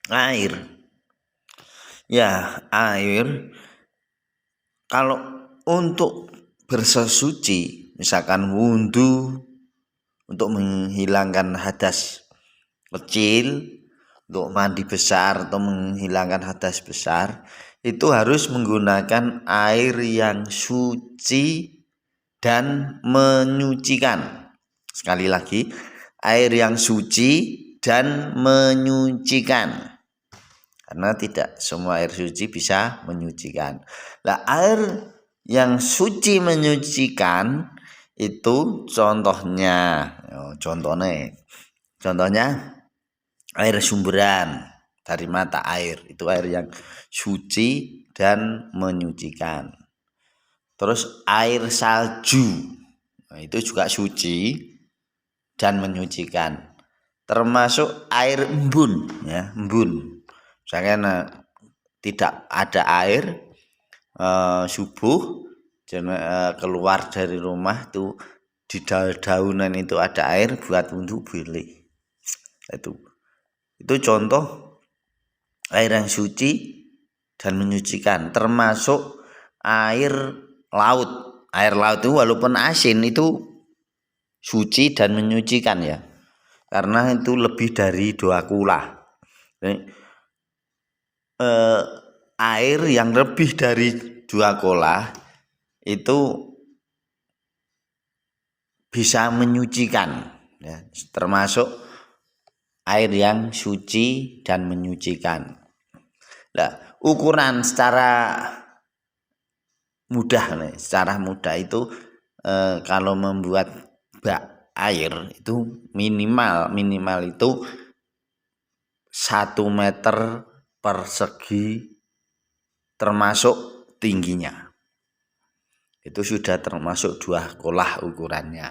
Air. Ya, air kalau untuk bersesuci, misalkan wudhu untuk menghilangkan hadas kecil, untuk mandi besar atau menghilangkan hadas besar, itu harus menggunakan air yang suci dan menyucikan. Sekali lagi, air yang suci dan menyucikan. Karena tidak semua air suci bisa menyucikan. Nah, air yang suci menyucikan itu contohnya air sumberan dari mata air, itu air yang suci dan menyucikan. Terus air salju, nah, itu juga suci dan menyucikan. Termasuk air embun, ya, embun. Misalnya tidak ada air subuh keluar dari rumah tuh di daunan itu ada air buat wudhu boleh. Itu contoh air yang suci dan menyucikan, termasuk air laut. Air laut itu walaupun asin itu suci dan menyucikan ya, karena itu lebih dari 2 kula. Air yang lebih dari 2 kula itu bisa menyucikan ya, termasuk air yang suci dan menyucikan. Nah, ukuran secara mudah itu kalau membuat bak air itu minimal itu 1 meter persegi termasuk tingginya. Itu sudah termasuk 2 kolah ukurannya.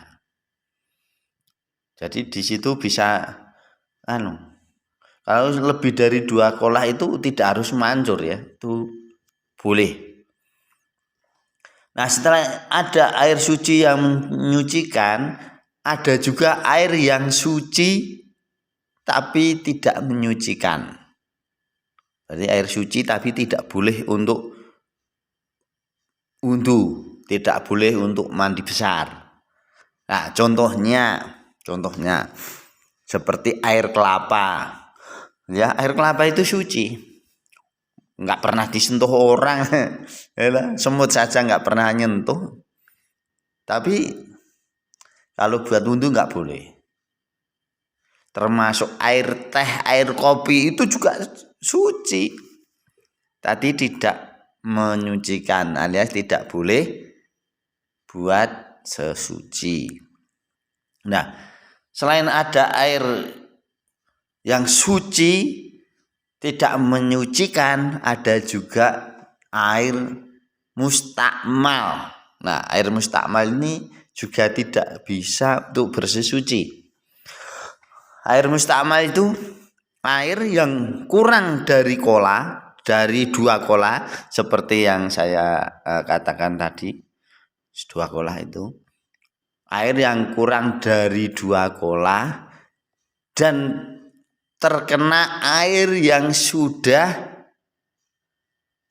Jadi di situ bisa kalau lebih dari 2 kolah itu tidak harus mancur ya, itu boleh. Nah, setelah ada air suci yang menyucikan, ada juga air yang suci tapi tidak menyucikan. Jadi air suci tapi tidak boleh untuk wudhu, tidak boleh untuk mandi besar. Nah, contohnya seperti air kelapa. Ya, air kelapa itu suci. Enggak pernah disentuh orang. Semut saja enggak pernah nyentuh. Tapi kalau buat wudhu enggak boleh. Termasuk air teh, air kopi itu juga suci. Tadi tidak menyucikan alias tidak boleh buat sesuci. Nah, selain ada air yang suci tidak menyucikan, ada juga air mustakmal. Nah, air mustakmal ini juga tidak bisa untuk bersesuci. Air mustakmal itu air yang kurang dari 2 kolah seperti yang saya katakan tadi, 2 kolah itu. Air yang kurang dari 2 kolah dan terkena air yang sudah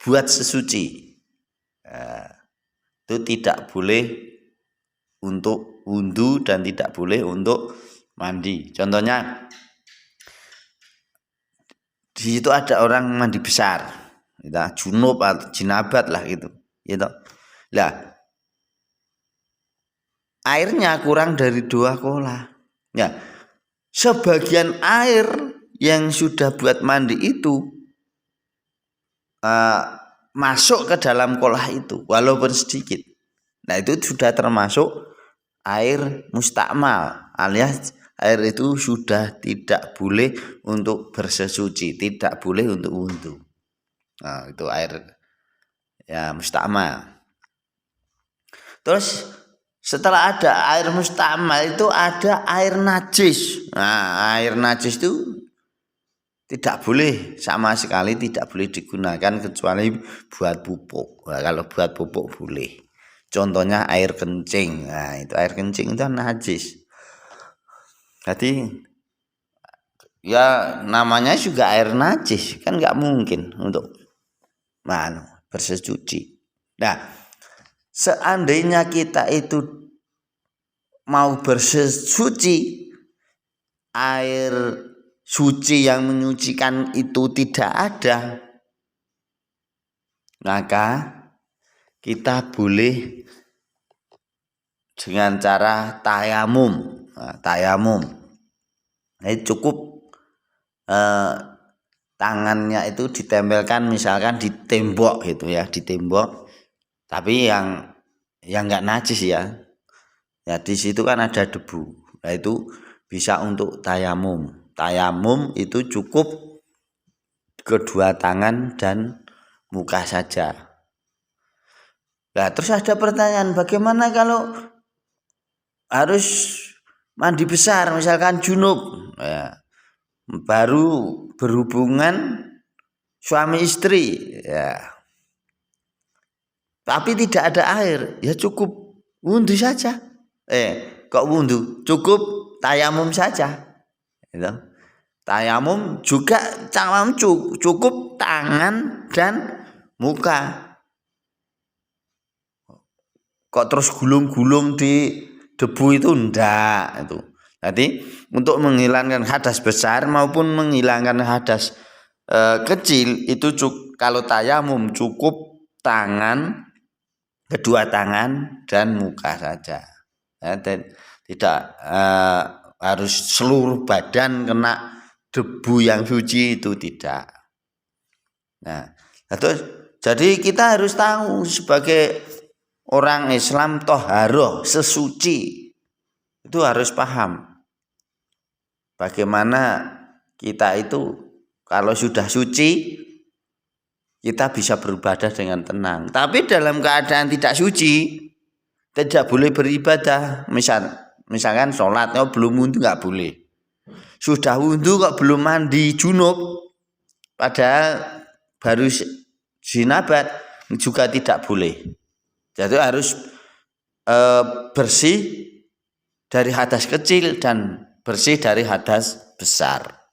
buat sesuci. Itu tidak boleh untuk wudhu dan tidak boleh untuk mandi. Contohnya di situ ada orang mandi besar, junub atau jinabat lah gitu. Lah, airnya kurang dari 2 kolah. Ya, sebagian air yang sudah buat mandi itu masuk ke dalam kolah itu walaupun sedikit. Nah, itu sudah termasuk air mustakmal alias air itu sudah tidak boleh untuk bersesuci, tidak boleh untuk wudhu. Nah, itu air ya mustakmal. Terus setelah ada air mustakmal itu ada air najis. Nah, air najis itu tidak boleh, sama sekali tidak boleh digunakan kecuali buat pupuk. Nah, kalau buat pupuk boleh. Contohnya air kencing. Nah, itu air kencing itu najis. Jadi ya namanya juga air najis, kan nggak mungkin untuk bersesuci. Nah, seandainya kita itu mau bersesuci, air suci yang menyucikan itu tidak ada, maka kita boleh dengan cara tayamum. Tayamum, ini cukup tangannya itu ditempelkan misalkan di tembok gitu ya, di tembok, tapi yang nggak najis ya. Ya di situ kan ada debu. Nah itu bisa untuk tayamum. Tayamum itu cukup kedua tangan dan muka saja. Nah terus ada pertanyaan, bagaimana kalau harus mandi besar, misalkan junub, ya, baru berhubungan suami istri, ya, tapi tidak ada air, ya cukup wudhu saja. Kok wudhu? Cukup tayamum saja. Gitu. Tayamum juga cukup tangan dan muka. Kok terus gulung-gulung di debu itu enggak itu. Jadi untuk menghilangkan hadas besar maupun menghilangkan hadas kecil itu kalau tayamum cukup tangan, kedua tangan dan muka saja. Ya, dan tidak harus seluruh badan kena debu yang suci, itu tidak. Nah, jadi kita harus tahu sebagai orang Islam toharoh, sesuci, itu harus paham bagaimana kita itu kalau sudah suci kita bisa beribadah dengan tenang. Tapi dalam keadaan tidak suci tidak boleh beribadah. Misalkan sholatnya belum wudhu nggak boleh. Sudah wudhu kok belum mandi junub, padahal baru jinabat, juga tidak boleh. Jadi harus bersih dari hadas kecil dan bersih dari hadas besar.